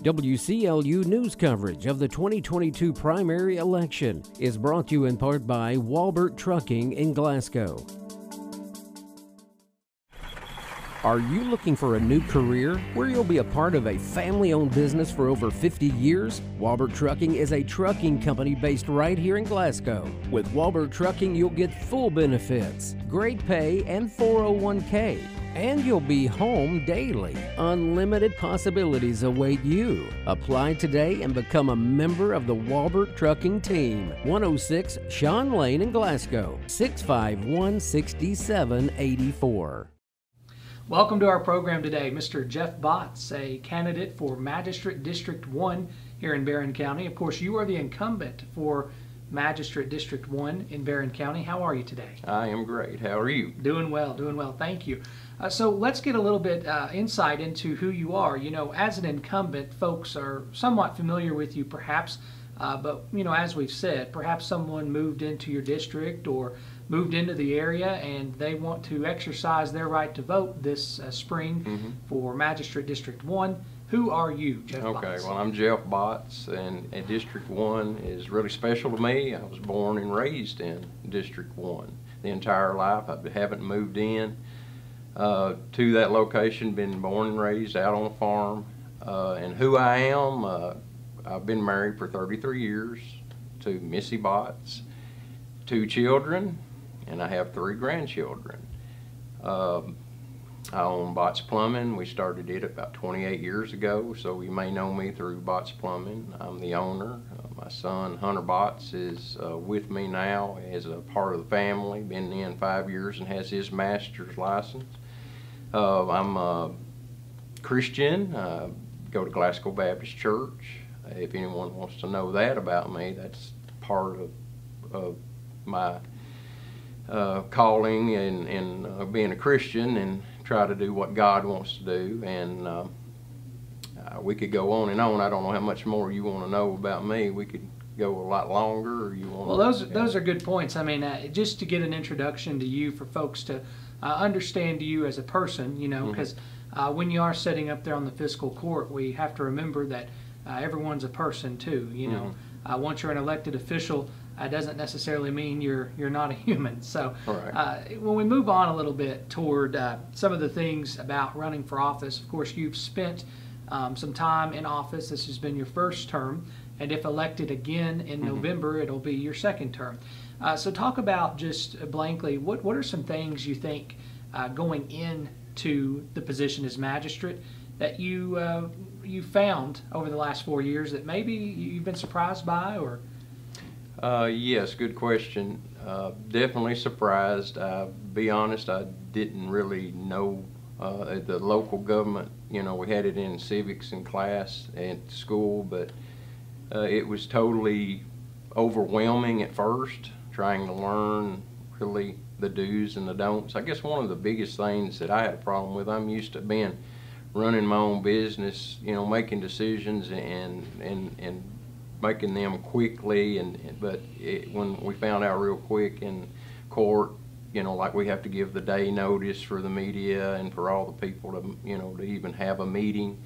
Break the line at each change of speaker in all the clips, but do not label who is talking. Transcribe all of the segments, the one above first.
WCLU news coverage of the 2022 primary election is brought to you in part by Walbert Trucking in Glasgow. Are you looking for a new career where you'll be a part of a family-owned business for over 50 years? Walbert Trucking is a trucking company based right here in Glasgow. With Walbert Trucking, you'll get full benefits, great pay, and 401k. And you'll be home daily. Unlimited possibilities await you. Apply today and become a member of the Walbert Trucking team. 106 Sean Lane in Glasgow, 651-6784.
Welcome to our program today. Mr. Jeff Botts, a candidate for Magistrate District 1 here in Barren County. Of course, you are the incumbent for Magistrate District 1 in Barren County. How are you today?
I am great. How are you?
Doing well, doing well. Thank you. So let's get a little bit insight into who you are. You know, as an incumbent, folks are somewhat familiar with you perhaps, but, you know, as we've said, perhaps someone moved into your district or moved into the area and they want to exercise their right to vote this spring for Magistrate District 1. Who are you, Jeff Botts?
Okay, well, I'm Jeff Botts, and District 1 is really special to me. I was born and raised in District 1 the entire life. I haven't moved in to that location, been born and raised out on a farm. And who I am, I've been married for 33 years to Missy Botts, 2 children, and I have 3 grandchildren. I own Botts Plumbing. We started it about 28 years ago, so you may know me through Botts Plumbing. I'm the owner. My son, Hunter Botts, is with me now as a part of the family. Been in 5 years and has his master's license. I'm a Christian. Go to Glasgow Baptist Church. If anyone wants to know that about me, that's part of my calling and being a Christian, and try to do what God wants to do. And we could go on and on. I don't know how much more you want to know about me. We could go a lot longer, or you want.
Well, those are good points. I mean, just to get an introduction to you for folks to understand you as a person, you know, because when you are sitting up there on the fiscal court, we have to remember that everyone's a person too. You know, once you're an elected official, doesn't necessarily mean you're not a human. So when we move on a little bit toward some of the things about running for office, of course, you've spent some time in office. This has been your first term, and if elected again in November, it'll be your second term. So talk about just blankly, what are some things you think going into the position as magistrate that you found over the last 4 years that maybe you've been surprised by? Or
yes, good question. Definitely surprised. Be honest, I didn't really know the local government. You know, we had it in civics in class at school, but it was totally overwhelming at first, trying to learn really the do's and the don'ts. I guess one of the biggest things that I had a problem with, I'm used to running my own business, you know, making decisions and making them quickly, but when we found out real quick in court, you know, like we have to give the day notice for the media and for all the people to, you know, to even have a meeting,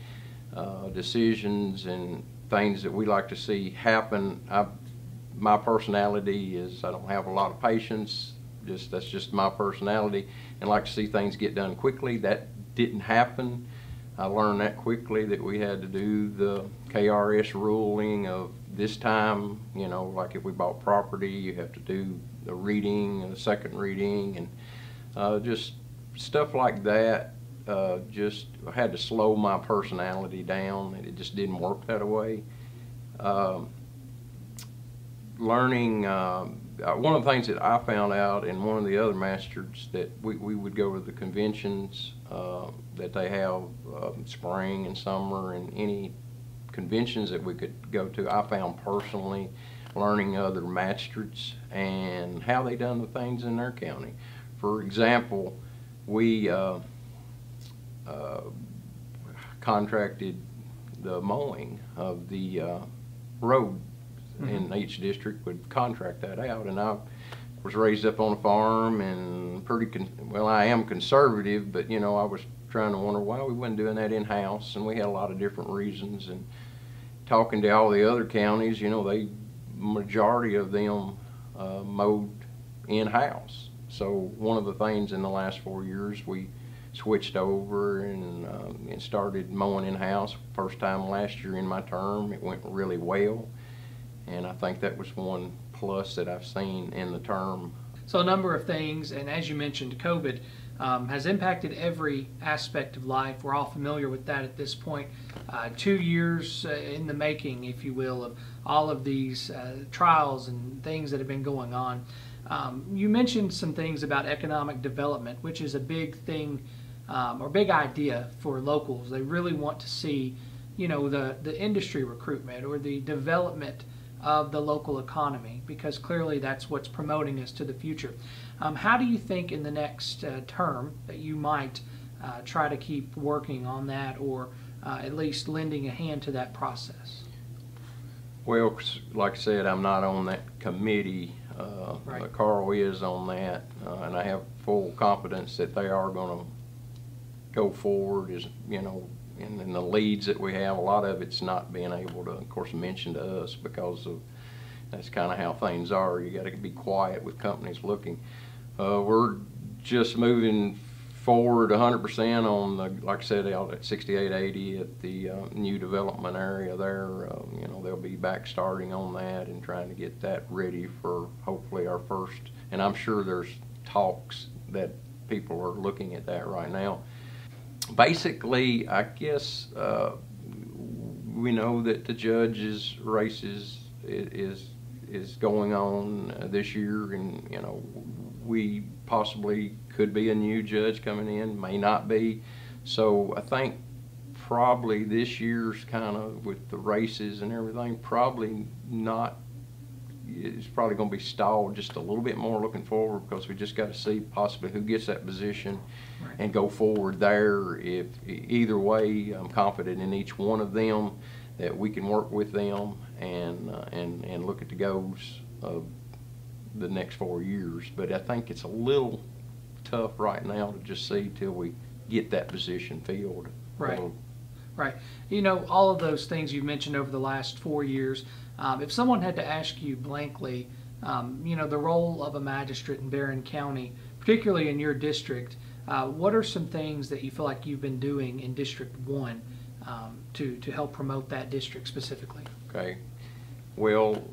decisions and things that we like to see happen. My personality is I don't have a lot of patience. That's just my personality, and like to see things get done quickly. That didn't happen. I learned that quickly, that we had to do the KRS ruling of this time, you know, like if we bought property, you have to do the reading and the second reading, and just stuff like that. Just had to slow my personality down. It just didn't work that way. Learning, one of the things that I found out in one of the other masters, that we would go to the conventions that they have spring and summer, and any conventions that we could go to. I found personally learning other magistrates and how they done the things in their county. For example, we contracted the mowing of the road in each district, would contract that out, and I was raised up on a farm and I am conservative, but you know, I was trying to wonder why we wasn't doing that in-house, and we had a lot of different reasons. And talking to all the other counties, you know, majority of them mowed in-house. So one of the things in the last 4 years, we switched over and started mowing in-house. First time last year in my term, it went really well, and I think that was one plus that I've seen in the term.
So a number of things, and as you mentioned, COVID has impacted every aspect of life. We're all familiar with that at this point. 2 years in the making, if you will, of all of these trials and things that have been going on. You mentioned some things about economic development, which is a big thing or big idea for locals. They really want to see, you know, the industry recruitment or the development of the local economy, because clearly that's what's promoting us to the future. How do you think in the next term that you might try to keep working on that, or at least lending a hand to that process?
Well, like I said, I'm not on that committee.
Right.
Carl is on that, and I have full confidence that they are going to go forward. As you know, in the leads that we have, a lot of it's not being able to, of course, mention to us because of that's kind of how things are. You got to be quiet with companies looking. We're just moving forward 100% on the, like I said, out at 6880 at the new development area there. You know, they'll be back starting on that and trying to get that ready for hopefully our first. And I'm sure there's talks that people are looking at that right now. Basically, I guess we know that the judge's races is going on this year, and you know, we possibly could be a new judge coming in, may not be. So I think probably this year's kind of with the races and everything, probably not. It's probably going to be stalled just a little bit more looking forward, because we just got to see possibly who gets that position. Right. And go forward there. If either way, I'm confident in each one of them that we can work with them and look at the goals of the next 4 years. But I think it's a little tough right now to just see till we get that position filled.
Right. Right. You know, all of those things you've mentioned over the last 4 years, if someone had to ask you blankly, you know, the role of a magistrate in Barren County, particularly in your district, what are some things that you feel like you've been doing in District 1 to help promote that district specifically? Okay.
Well,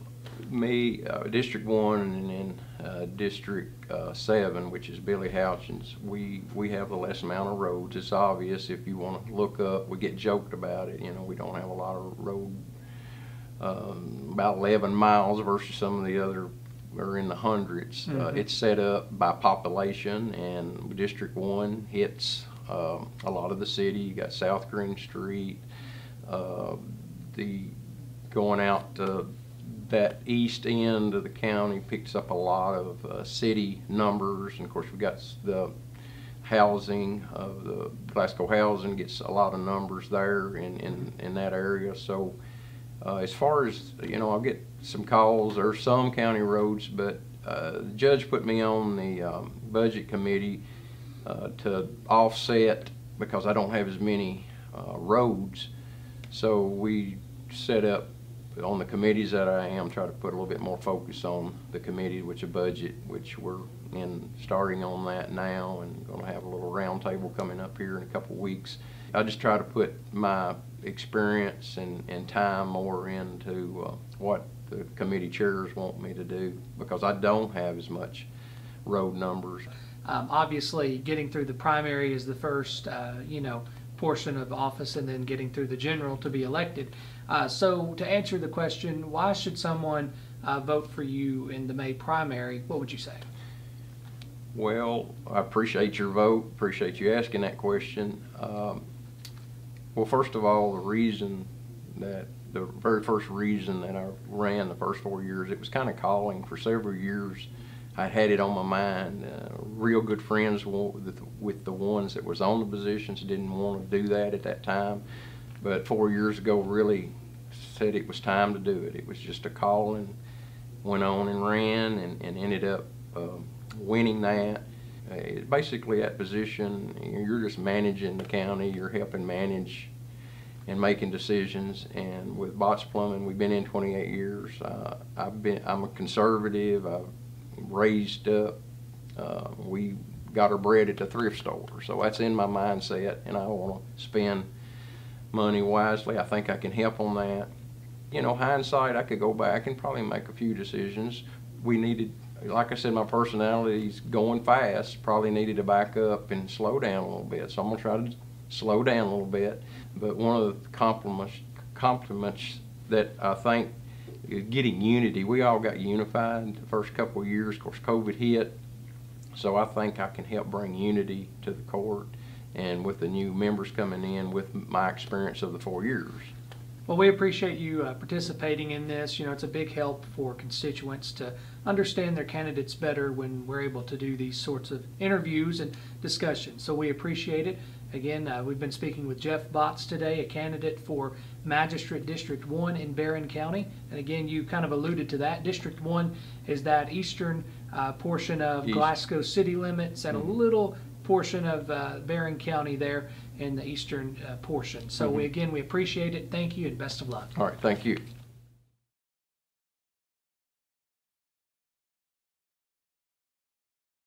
me, District 1 and then District 7, which is Billy Houchins, we have the less amount of roads. It's obvious if you want to look up. We get joked about it. You know, we don't have a lot of road, about 11 miles versus some of the other are in the hundreds. Mm-hmm. It's set up by population, and District 1 hits a lot of the city. You got South Green Street, going out to that east end of the county picks up a lot of city numbers, and of course we got the housing of the Glasgow housing gets a lot of numbers there in that area. So as far as, you know, I'll get some calls. There are some county roads, but the judge put me on the budget committee to offset, because I don't have as many roads. So we set up on the committees that I am, try to put a little bit more focus on the committee, which a budget, which we're starting on that now, and going to have a little round table coming up here in a couple weeks. I just try to put my experience and time more into what the committee chairs want me to do, because I don't have as much road numbers.
Obviously, getting through the primary is the first, you know, portion of office, and then getting through the general to be elected. So to answer the question, why should someone vote for you in the May primary, what would you say?
Well, I appreciate your vote, appreciate you asking that question. Well, first of all, the very first reason that I ran the first 4 years, it was kind of calling. For several years I had it on my mind. Real good friends with the ones that was on the positions didn't want to do that at that time, but 4 years ago really said it was time to do it. It was just a calling. Went on and ran and ended up winning that. basically that position, you're just managing the county, you're helping manage and making decisions. And with Bots Plumbing, we've been in 28 years. I'm a conservative. I've raised up. We got our bread at the thrift store, so that's in my mindset, and I want to spend money wisely. I think I can help on that. You know, hindsight, I could go back and probably make a few decisions. We needed, like I said, my personality's going fast, probably needed to back up and slow down a little bit. So I'm gonna try to slow down a little bit. But one of the compliments that I think is getting unity. We all got unified the first couple of years. Of course, COVID hit. So I think I can help bring unity to the court, and with the new members coming in with my experience of the 4 years.
Well, we appreciate you participating in this. You know, it's a big help for constituents to understand their candidates better when we're able to do these sorts of interviews and discussions. So we appreciate it. Again, we've been speaking with Jeff Bots today, a candidate for Magistrate District 1 in Barren County. And again, you kind of alluded to that. District 1 is that eastern portion of Glasgow city limits and a little portion of Barren County there in the eastern portion. So we appreciate it. Thank you and best of luck.
All right, thank you.